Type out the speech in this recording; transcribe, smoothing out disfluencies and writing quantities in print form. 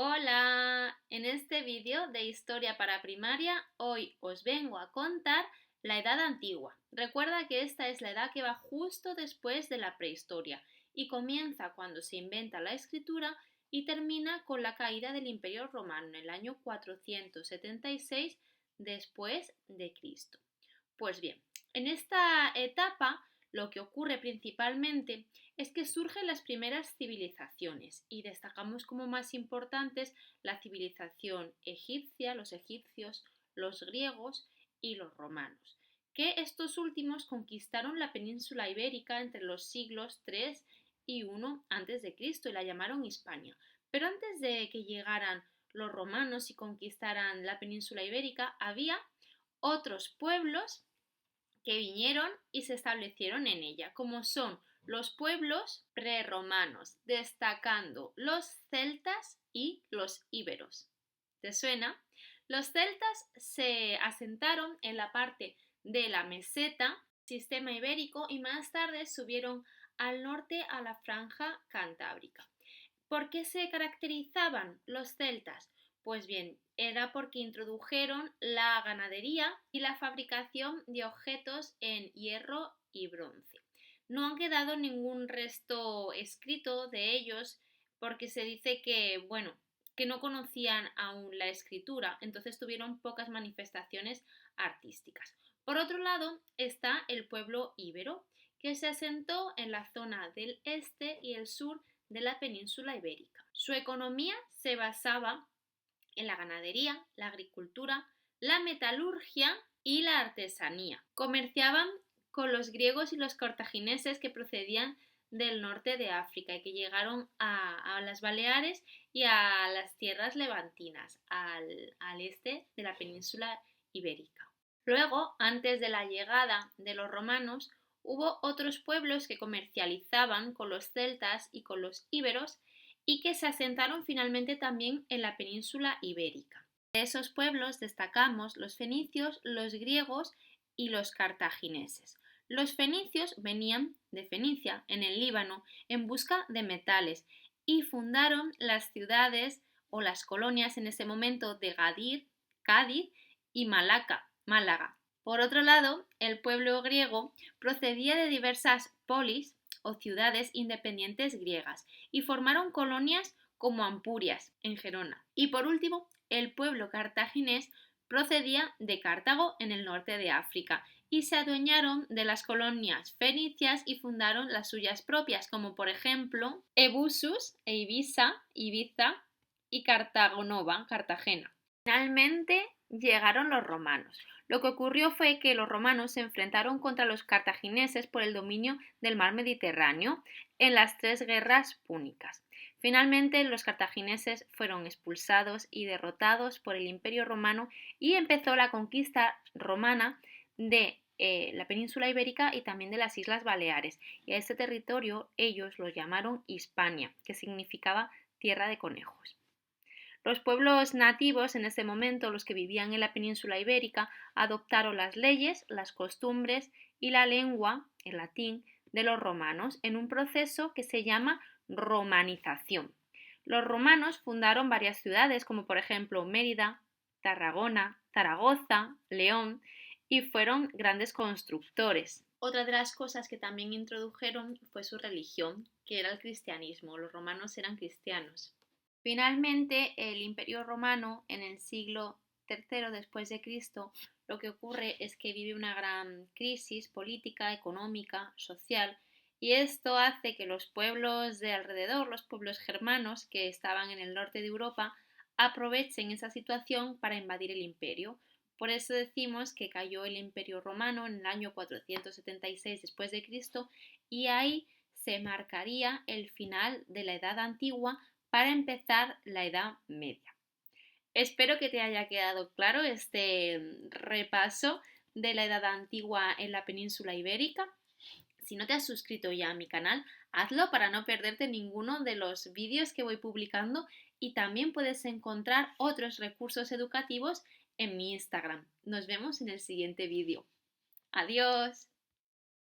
Hola, en este vídeo de historia para primaria hoy os vengo a contar la Edad Antigua. Recuerda que esta es la edad que va justo después de la prehistoria y comienza cuando se inventa la escritura y termina con la caída del Imperio Romano en el año 476 después de Cristo. Pues bien, en esta etapa lo que ocurre principalmente es que surgen las primeras civilizaciones y destacamos como más importantes la civilización egipcia, los egipcios, los griegos y los romanos, que estos últimos conquistaron la península ibérica entre los siglos III y I a.C. y la llamaron Hispania. Pero antes de que llegaran los romanos y conquistaran la península ibérica, había otros pueblos que vinieron y se establecieron en ella, como son los pueblos prerromanos, destacando los celtas y los íberos. ¿Te suena? Los celtas se asentaron en la parte de la meseta, sistema ibérico, y más tarde subieron al norte a la franja cantábrica. ¿Por qué se caracterizaban los celtas? Pues bien, era porque introdujeron la ganadería y la fabricación de objetos en hierro y bronce. No han quedado ningún resto escrito de ellos porque se dice que no conocían aún la escritura, entonces tuvieron pocas manifestaciones artísticas. Por otro lado está el pueblo íbero, que se asentó en la zona del este y el sur de la península ibérica. Su economía se basaba en la ganadería, la agricultura, la metalurgia y la artesanía. Comerciaban con los griegos y los cartagineses que procedían del norte de África y que llegaron a las Baleares y a las tierras levantinas, al este de la península ibérica. Luego, antes de la llegada de los romanos, hubo otros pueblos que comercializaban con los celtas y con los íberos y que se asentaron finalmente también en la península ibérica. De esos pueblos destacamos los fenicios, los griegos y los cartagineses. Los fenicios venían de Fenicia, en el Líbano, en busca de metales y fundaron las ciudades o las colonias en ese momento de Gadir, Cádiz y Málaga. Por otro lado, el pueblo griego procedía de diversas polis o ciudades independientes griegas y formaron colonias como Ampurias, en Gerona. Y por último, el pueblo cartaginés procedía de Cartago, en el norte de África, y se adueñaron de las colonias fenicias y fundaron las suyas propias, como por ejemplo Ebusus e Ibiza y Cartagonova, Cartagena. Finalmente llegaron los romanos. Lo que ocurrió fue que los romanos se enfrentaron contra los cartagineses por el dominio del mar Mediterráneo en las tres guerras púnicas. Finalmente los cartagineses fueron expulsados y derrotados por el Imperio Romano y empezó la conquista romana de la península ibérica y también de las Islas Baleares. Y a este territorio ellos lo llamaron Hispania, que significaba tierra de conejos. Los pueblos nativos en ese momento, los que vivían en la península ibérica, adoptaron las leyes, las costumbres y la lengua, el latín, de los romanos en un proceso que se llama romanización. Los romanos fundaron varias ciudades como por ejemplo Mérida, Tarragona, Zaragoza, León y fueron grandes constructores. Otra de las cosas que también introdujeron fue su religión, que era el cristianismo. Los romanos eran cristianos. Finalmente, el Imperio Romano en el siglo III después de Cristo, lo que ocurre es que vive una gran crisis política, económica, social, y esto hace que los pueblos de alrededor, los pueblos germanos que estaban en el norte de Europa, aprovechen esa situación para invadir el imperio. Por eso decimos que cayó el Imperio Romano en el año 476 después de Cristo y ahí se marcaría el final de la Edad Antigua para empezar la Edad Media. Espero que te haya quedado claro este repaso de la Edad Antigua en la península ibérica. Si no te has suscrito ya a mi canal, hazlo para no perderte ninguno de los vídeos que voy publicando y también puedes encontrar otros recursos educativos en mi Instagram. Nos vemos en el siguiente vídeo. ¡Adiós!